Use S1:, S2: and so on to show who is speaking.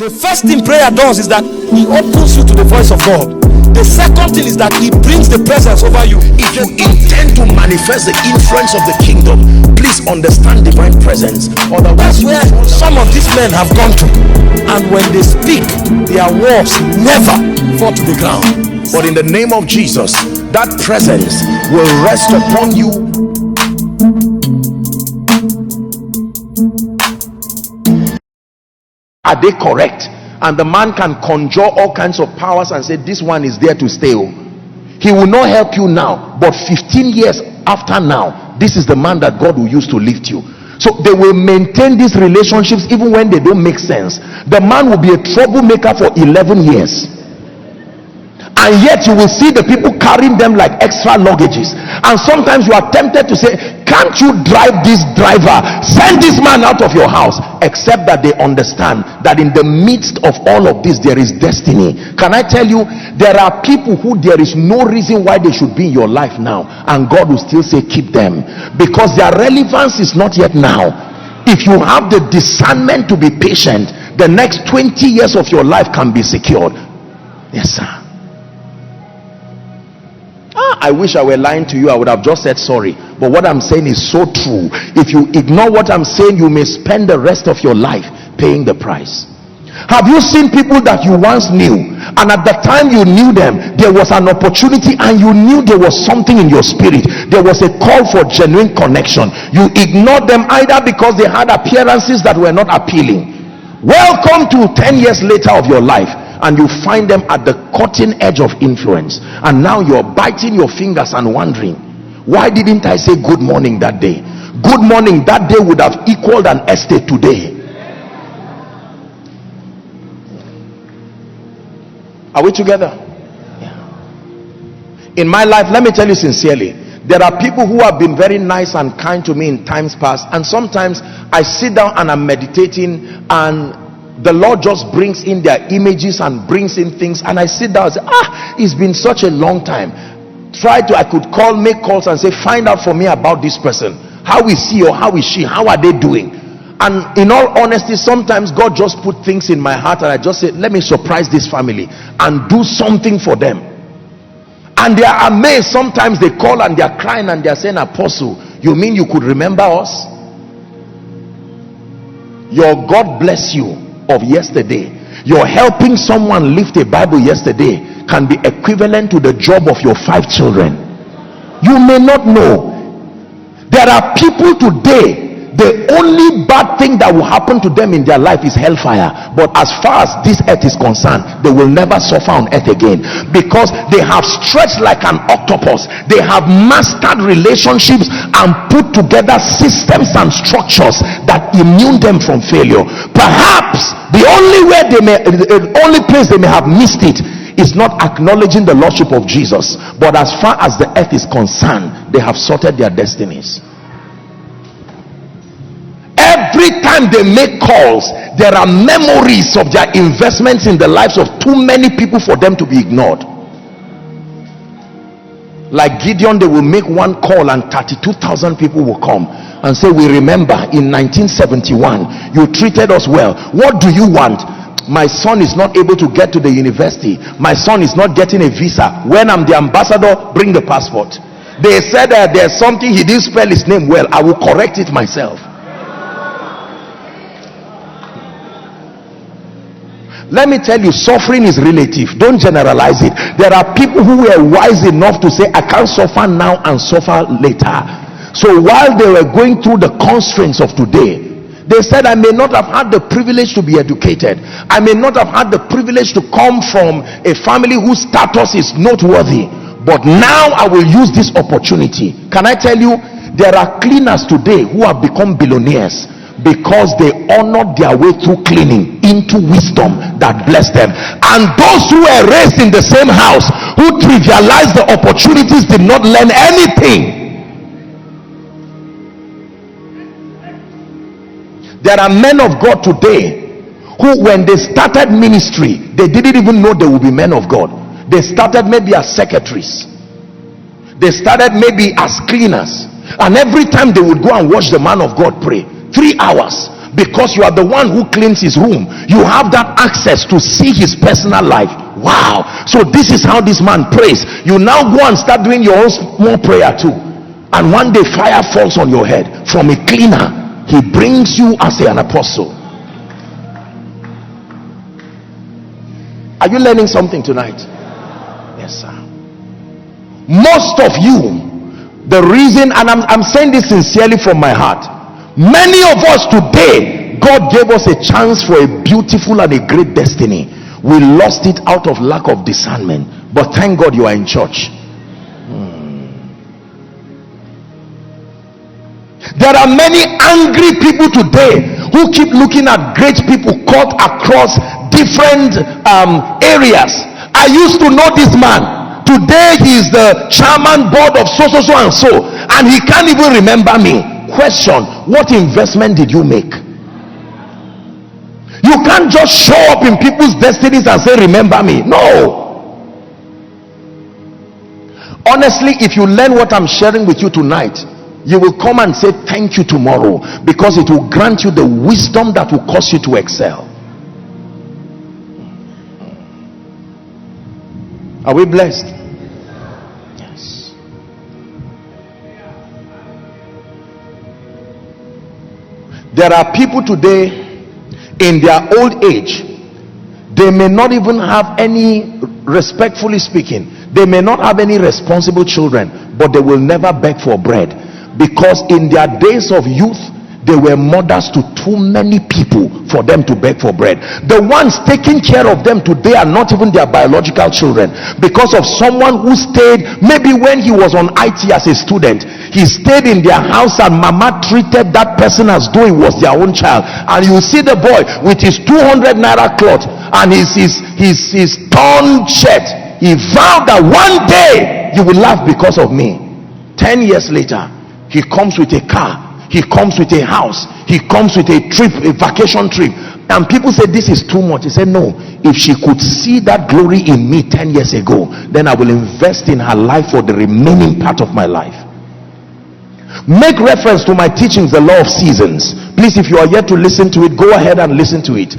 S1: The first thing prayer does is that he opens you to the voice of God. The second thing is that he brings the presence over you.
S2: If you intend to manifest the influence of the kingdom, please understand divine presence.
S1: That's where some of these men have gone to, and when they speak, their words never fall to the ground.
S2: But in the name of Jesus, that presence will rest upon you. Are they correct? And the man can conjure all kinds of powers and say this one is there to stay. He will not help you now, but 15 years after now, this is the man that God will use to lift you. So they will maintain these relationships even when they don't make sense. The man will be a troublemaker for 11 years, and yet you will see the people carrying them like extra luggages. And sometimes you are tempted to say, can't you drive this driver? Send this man out of your house. Except that they understand that in the midst of all of this there is destiny. Can I tell you, there are people who there is no reason why they should be in your life now, and God will still say keep them, because their relevance is not yet now. If you have the discernment to be patient, the next 20 years of your life can be secured. Yes, sir. I wish I were lying to you. I would have just said sorry, but what I'm saying is so true. If you ignore what I'm saying, you may spend the rest of your life paying the price. Have you seen people that you once knew, and at the time you knew them, there was an opportunity and you knew there was something in your spirit, there was a call for genuine connection? You ignored them either because they had appearances that were not appealing. Welcome to 10 years later of your life, and you find them at the cutting edge of influence, and now you're biting your fingers and wondering, why didn't I say good morning that day? Good morning that day would have equaled an estate today. Are we together? Yeah. In my life, let me tell you sincerely, there are people who have been very nice and kind to me in times past, and sometimes I sit down and I'm meditating, and the Lord just brings in their images and brings in things, and I sit down and say, it's been such a long time. I could call, make calls and say, find out for me about this person. How is he or how is she? How are they doing? And in all honesty, sometimes God just put things in my heart, and I just say, let me surprise this family and do something for them. And they are amazed. Sometimes they call and they are crying and they are saying, Apostle, you mean you could remember us? Your God bless you of yesterday, your helping someone lift a Bible yesterday can be equivalent to the job of your 5 children. You may not know. There are people today, the only bad thing that will happen to them in their life is hellfire, but as far as this earth is concerned, they will never suffer on earth again, because they have stretched like an octopus. They have mastered relationships and put together systems and structures that immune them from failure. Perhaps the only place they may have missed it is not acknowledging the lordship of Jesus, but as far as the earth is concerned, they have sorted their destinies. Every time they make calls, there are memories of their investments in the lives of too many people for them to be ignored. Like Gideon, they will make one call and 32,000 people will come and say, we remember in 1971 you treated us well. What do you want? My son is not able to get to the university. My son is not getting a visa. When I'm the ambassador, bring the passport. They said there's something, he didn't spell his name well. I will correct it myself. Let me tell you, suffering is relative. Don't generalize it. There are people who were wise enough to say, I can't suffer now and suffer later. So while they were going through the constraints of today, they said, I may not have had the privilege to be educated. I may not have had the privilege to come from a family whose status is noteworthy, but now I will use this opportunity. Can I tell you, there are cleaners today who have become billionaires because they honored their way through cleaning into wisdom that blessed them. And those who were raised in the same house, who trivialized the opportunities, did not learn anything. There are men of God today who, when they started ministry, they didn't even know they would be men of God. They started maybe as secretaries, they started maybe as cleaners, And every time they would go and watch the man of God pray, 3 hours, because you are the one who cleans his room, you have that access to see his personal life. Wow. So this is how this man prays. You now go and start doing your own small prayer too, and one day fire falls on your head from a cleaner. He brings you as an apostle. Are you learning something tonight? Yes, sir. Most of you, the reason, and I'm saying this sincerely from my heart, many of us today, God gave us a chance for a beautiful and a great destiny. We lost it out of lack of discernment. But thank God you are in church. There are many angry people today who keep looking at great people caught across different areas. I used to know this man. Today he is the chairman board of so and so, and he can't even remember me. Question: what investment did you make? You can't just show up in people's destinies and say, remember me. No. Honestly, if you learn what I'm sharing with you tonight, you will come and say thank you tomorrow, because it will grant you the wisdom that will cause you to excel. Are we blessed? Yes. There are people today, in their old age, they may not even have any, respectfully speaking, they may not have any responsible children, but they will never beg for bread, because in their days of youth they were mothers to too many people for them to beg for bread. The ones taking care of them today are not even their biological children, because of someone who stayed, maybe when he was on IT as a student, he stayed in their house and mama treated that person as though he was their own child. And you see the boy with his 200 naira cloth and his torn shirt. He vowed that one day you will laugh because of me. 10 years later, he comes with a car, he comes with a house, he comes with a trip, a vacation trip, and people say this is too much. He said, no, if she could see that glory in me 10 years ago, then I will invest in her life for the remaining part of my life. Make reference to my teachings, the law of seasons. Please, if you are yet to listen to it, go ahead and listen to it.